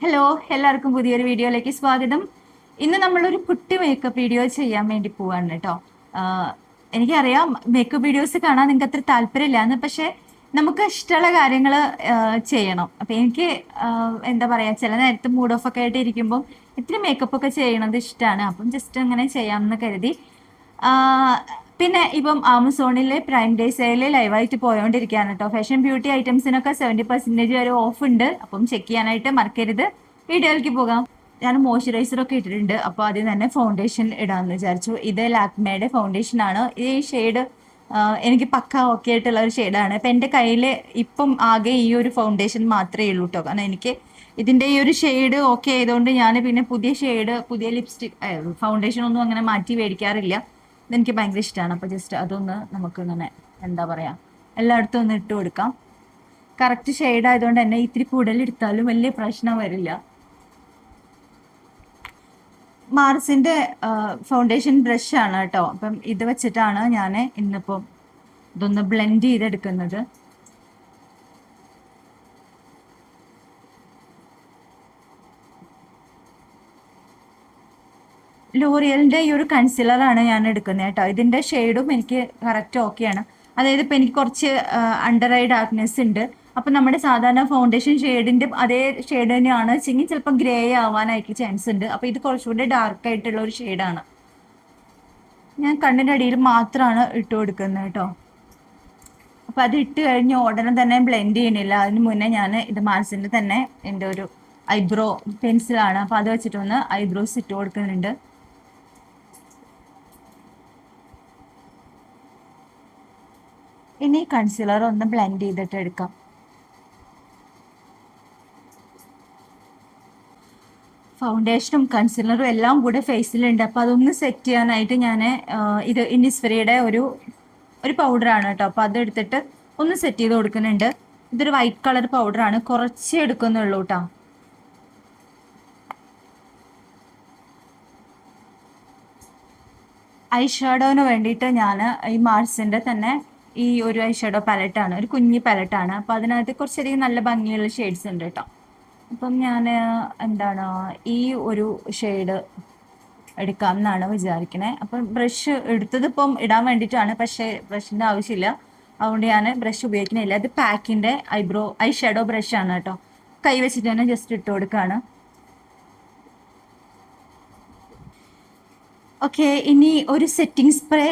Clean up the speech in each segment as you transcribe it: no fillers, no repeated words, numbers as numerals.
Hello, എല്ലാവർക്കും പുതിയൊരു വീഡിയോയിലേക്ക് സ്വാഗതം. ഇന്ന് നമ്മളൊരു കുട്ടി മേക്കപ്പ് വീഡിയോ ചെയ്യാൻ വേണ്ടി പോവാണ് കേട്ടോ. എനിക്കറിയാം മേക്കപ്പ് വീഡിയോസ് കാണാൻ നിങ്ങൾക്ക് അത്ര താല്പര്യമില്ലാന്ന്, പക്ഷെ നമുക്ക് ഇഷ്ടമുള്ള കാര്യങ്ങൾ ചെയ്യണം. അപ്പം എനിക്ക് എന്താ പറയുക, ചില നേരത്തെ മൂഡ് ഓഫ് ഒക്കെ ആയിട്ട് ഇരിക്കുമ്പോൾ ഇത്തിരി മേക്കപ്പ് ഒക്കെ ചെയ്യണത് ഇഷ്ടമാണ്. അപ്പം ജസ്റ്റ് അങ്ങനെ ചെയ്യാമെന്ന് കരുതി. ആ, പിന്നെ ഇപ്പം ആമസോണിൽ പ്രൈം ഡേ സെയിൽ ലൈവായിട്ട് പോയോണ്ടിരിക്കുകയാണ് കേട്ടോ. ഫാഷൻ ബ്യൂട്ടി ഐറ്റംസിനൊക്കെ 70% വരെ ഓഫ് ഉണ്ട്. അപ്പം ചെക്ക് ചെയ്യാനായിട്ട് മറക്കരുത്. വീഡിയോയിലേക്ക് പോകാം. ഞാൻ മോയ്സ്ചറൈസർ ഒക്കെ ഇട്ടിട്ടുണ്ട്. അപ്പോൾ ആദ്യം തന്നെ ഫൗണ്ടേഷൻ ഇടാമെന്ന് വിചാരിച്ചു. ഇത് ലാക്മേയുടെ ഫൗണ്ടേഷൻ ആണ്. ഈ ഷെയ്ഡ് എനിക്ക് പക്ക ഓക്കെ ആയിട്ടുള്ള ഒരു ഷെയ്ഡാണ്. അപ്പം എൻ്റെ കയ്യിൽ ഇപ്പം ആകെ ഈ ഒരു ഫൗണ്ടേഷൻ മാത്രമേ ഉള്ളൂ കേട്ടോ. കാരണം എനിക്ക് ഇതിൻ്റെ ഈ ഒരു ഷെയ്ഡ് ഓക്കെ ആയതുകൊണ്ട് ഞാൻ പിന്നെ പുതിയ ഷെയ്ഡ്, പുതിയ ലിപ്സ്റ്റിക്, ഫൗണ്ടേഷൻ ഒന്നും അങ്ങനെ മാറ്റി മേടിക്കാറില്ല. ഇതെനിക്ക് ഭയങ്കര ഇഷ്ടമാണ്. അപ്പോൾ ജസ്റ്റ് അതൊന്ന് നമുക്ക് ഇങ്ങനെ എന്താ പറയുക, എല്ലായിടത്തും ഒന്ന് ഇട്ട് കൊടുക്കാം. കറക്റ്റ് ഷെയ്ഡ് ആയതുകൊണ്ട് തന്നെ ഇത്തിരി കൂടുതൽ എടുത്താലും വലിയ പ്രശ്നം വരില്ല. മാർസിൻ്റെ ഫൗണ്ടേഷൻ ബ്രഷ് ആണ് കേട്ടോ. അപ്പം ഇത് വെച്ചിട്ടാണ് ഞാൻ ഇന്നിപ്പം ഇതൊന്ന് ബ്ലെൻഡ് ചെയ്തെടുക്കുന്നത്. ലോറിയലിൻ്റെ ഈ ഒരു കൺസീലറാണ് ഞാൻ എടുക്കുന്നത് കേട്ടോ. ഇതിൻ്റെ ഷെയ്ഡും എനിക്ക് കറക്റ്റ് ഓക്കെയാണ്. അതായത് ഇപ്പം എനിക്ക് കുറച്ച് അണ്ടർ ഐ ഡാർക്ക്നെസ് ഉണ്ട്. അപ്പം നമ്മുടെ സാധാരണ ഫൗണ്ടേഷൻ ഷെയ്ഡിൻ്റെ അതേ ഷെയ്ഡ് തന്നെയാണ് വെച്ചെങ്കിൽ ചിലപ്പോൾ ഗ്രേ ആവാനായിട്ട് ചാൻസ് ഉണ്ട്. അപ്പോൾ ഇത് കുറച്ചുകൂടി ഡാർക്ക് ആയിട്ടുള്ള ഒരു ഷെയ്ഡാണ്. ഞാൻ കണ്ണിൻ്റെ അടിയിൽ മാത്രമാണ് ഇട്ട് കൊടുക്കുന്നത് കേട്ടോ. അപ്പോൾ അത് ഇട്ട് കഴിഞ്ഞ് ഉടനെ തന്നെ ബ്ലെൻഡ് ചെയ്യണില്ല. അതിന് മുന്നേ ഞാൻ ഇത് മാർസിൻ്റെ തന്നെ എൻ്റെ ഒരു ഐബ്രോ പെൻസിലാണ്. അപ്പോൾ അത് വെച്ചിട്ടൊന്ന് ഐബ്രോസ് ഇട്ട് കൊടുക്കുന്നുണ്ട്. ഇനി കൺസീലർ ഒന്ന് ബ്ലെൻഡ് ചെയ്തിട്ട് എടുക്കാം. ഫൗണ്ടേഷനും കൺസീലറും എല്ലാം കൂടെ ഫേസിലുണ്ട്. അപ്പോൾ അതൊന്ന് സെറ്റ് ചെയ്യാനായിട്ട് ഞാൻ ഇത് ഇന്നിസ്ഫെറിയുടെ ഒരു പൗഡറാണ് കേട്ടോ. അപ്പോൾ അതെടുത്തിട്ട് ഒന്ന് സെറ്റ് ചെയ്ത് കൊടുക്കുന്നുണ്ട്. ഇതൊരു വൈറ്റ് കളർ പൗഡറാണ്, കുറച്ച് എടുക്കുന്നുള്ളൂ കേട്ടോ. ഐ ഷാഡോന് വേണ്ടിയിട്ട് ഞാൻ ഈ മാർസിൻ്റെ തന്നെ ഈ ഒരു ഐ ഷാഡോ പാലറ്റാണ്, ഒരു കുഞ്ഞി പാലറ്റാണ്. അപ്പോൾ അതിനകത്ത് കുറച്ചധികം നല്ല ഭംഗിയുള്ള ഷെയ്ഡ്സ് ഉണ്ട് കേട്ടോ. അപ്പം ഞാൻ എന്താണ് ഈ ഒരു ഷെയ്ഡ് എടുക്കാം എന്നാണ് വിചാരിക്കണേ. അപ്പം ബ്രഷ് എടുത്തത് ഇപ്പം ഇടാൻ വേണ്ടിയിട്ടാണ്, പക്ഷേ ബ്രഷിൻ്റെ ആവശ്യമില്ല. അതുകൊണ്ട് ഞാൻ ബ്രഷ് ഉപയോഗിക്കുന്നില്ല. ഇത് പാക്കിൻ്റെ ഐ ഷാഡോ ബ്രഷാണ് കേട്ടോ. കൈ വെച്ചിട്ട് തന്നെ ജസ്റ്റ് ഇട്ട് കൊടുക്കുകയാണ്. ഓക്കെ, ഇനി ഒരു സെറ്റിംഗ് സ്പ്രേ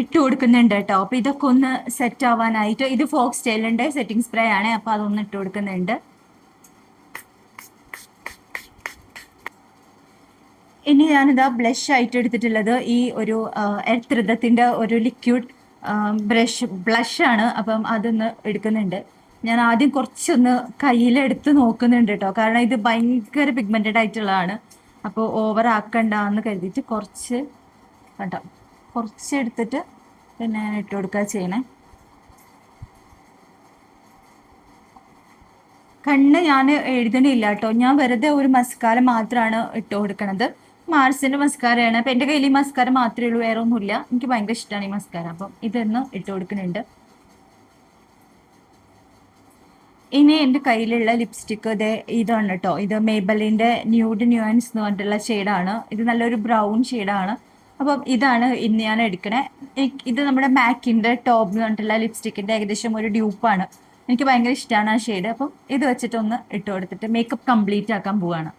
ഇട്ട് കൊടുക്കുന്നുണ്ട് കേട്ടോ. അപ്പോൾ ഇതൊക്കെ ഒന്ന് സെറ്റ് ആവാനായിട്ട്, ഇത് ഫോക്സ് സ്റ്റൈലിൻ്റെ സെറ്റിംഗ് സ്പ്രേ ആണ്. അപ്പോൾ അതൊന്ന് ഇട്ട് കൊടുക്കുന്നുണ്ട്. ഇനി ഞാനിതാ ബ്ലഷ് ആയിട്ട് എടുത്തിട്ടുള്ളത് ഈ ഒരു എർത്ത് ഋതത്തിൻ്റെ ഒരു ലിക്വിഡ് ബ്ലഷാണ്. അപ്പം അതൊന്ന് എടുക്കുന്നുണ്ട്. ഞാൻ ആദ്യം കുറച്ചൊന്ന് കയ്യിലെടുത്ത് നോക്കുന്നുണ്ട് കേട്ടോ. കാരണം ഇത് ഭയങ്കര പിഗ്മെൻറ്റഡ് ആയിട്ടുള്ളതാണ്. അപ്പോൾ ഓവർ ആക്കണ്ടെന്ന് കരുതിയിട്ട് കുറച്ച് കേട്ടോ, കുറച്ച് എടുത്തിട്ട് പിന്നെ ഇട്ട് കൊടുക്കുക ചെയ്യണേ. കണ്ണ് ഞാൻ എഴുതണില്ല കേട്ടോ. ഞാൻ വെറുതെ ഒരു മസ്കാര മാത്രമാണ് ഇട്ട് കൊടുക്കണത്. മാർസിൻ്റെ മസ്കാരയാണ്. അപ്പം എൻ്റെ കയ്യിൽ ഈ മസ്കാര മാത്രമേ ഉള്ളൂ, വേറെ ഒന്നുമില്ല. എനിക്ക് ഭയങ്കര ഇഷ്ടമാണ് ഈ മസ്കാര. അപ്പം ഇതൊന്ന് ഇട്ട് കൊടുക്കുന്നുണ്ട്. ഇനി എൻ്റെ കയ്യിലുള്ള ലിപ്സ്റ്റിക്ക് ഇതാണ് കേട്ടോ. ഇത് മേബലിൻ്റെ ന്യൂഡ് ന്യൂൻസ് എന്ന് പറഞ്ഞിട്ടുള്ള ഷെയ്ഡാണ്. ഇത് നല്ലൊരു ബ്രൗൺ ഷെയ്ഡാണ്. അപ്പം ഇതാണ് ഇന്ന് ഞാൻ എടുക്കണേ. ഇത് നമ്മുടെ മാക്കിൻ്റെ ടോപ്പ് എന്ന് പറഞ്ഞിട്ടുള്ള ലിപ്സ്റ്റിക്കിൻ്റെ ഏകദേശം ഒരു ഡ്യൂപ്പാണ്. എനിക്ക് ഭയങ്കര ഇഷ്ടമാണ് ആ ഷെയ്ഡ്. അപ്പം ഇത് വെച്ചിട്ടൊന്ന് ഇട്ട് കൊടുത്തിട്ട് മേക്കപ്പ് കംപ്ലീറ്റ് ആക്കാൻ പോവാണ്.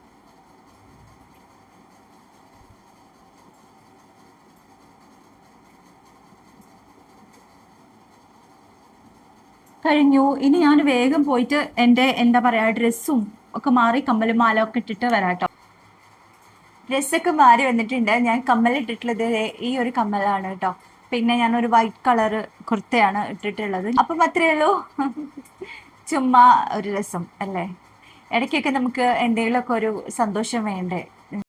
കഴിഞ്ഞു. ഇനി ഞാൻ വേഗം പോയിട്ട് എൻ്റെ എന്താ പറയുക ഡ്രസ്സും ഒക്കെ മാറി കമ്മലും മാല ഒക്കെ ഇട്ടിട്ട് വരാട്ടോ. ഡ്രസ്സൊക്കെ മാറി വന്നിട്ടുണ്ട്. ഞാൻ കമ്മലിട്ടിട്ടുള്ളത് ഈ ഒരു കമ്മലാണ് കേട്ടോ. പിന്നെ ഞാനൊരു വൈറ്റ് കളർ കുർത്തയാണ് ഇട്ടിട്ടുള്ളത്. അപ്പം അത്രയേ ഉള്ളൂ. ചുമ്മാ ഒരു രസം അല്ലേ. ഇടയ്ക്കൊക്കെ നമുക്ക് എന്തെങ്കിലുമൊക്കെ ഒരു സന്തോഷം വേണ്ടേ.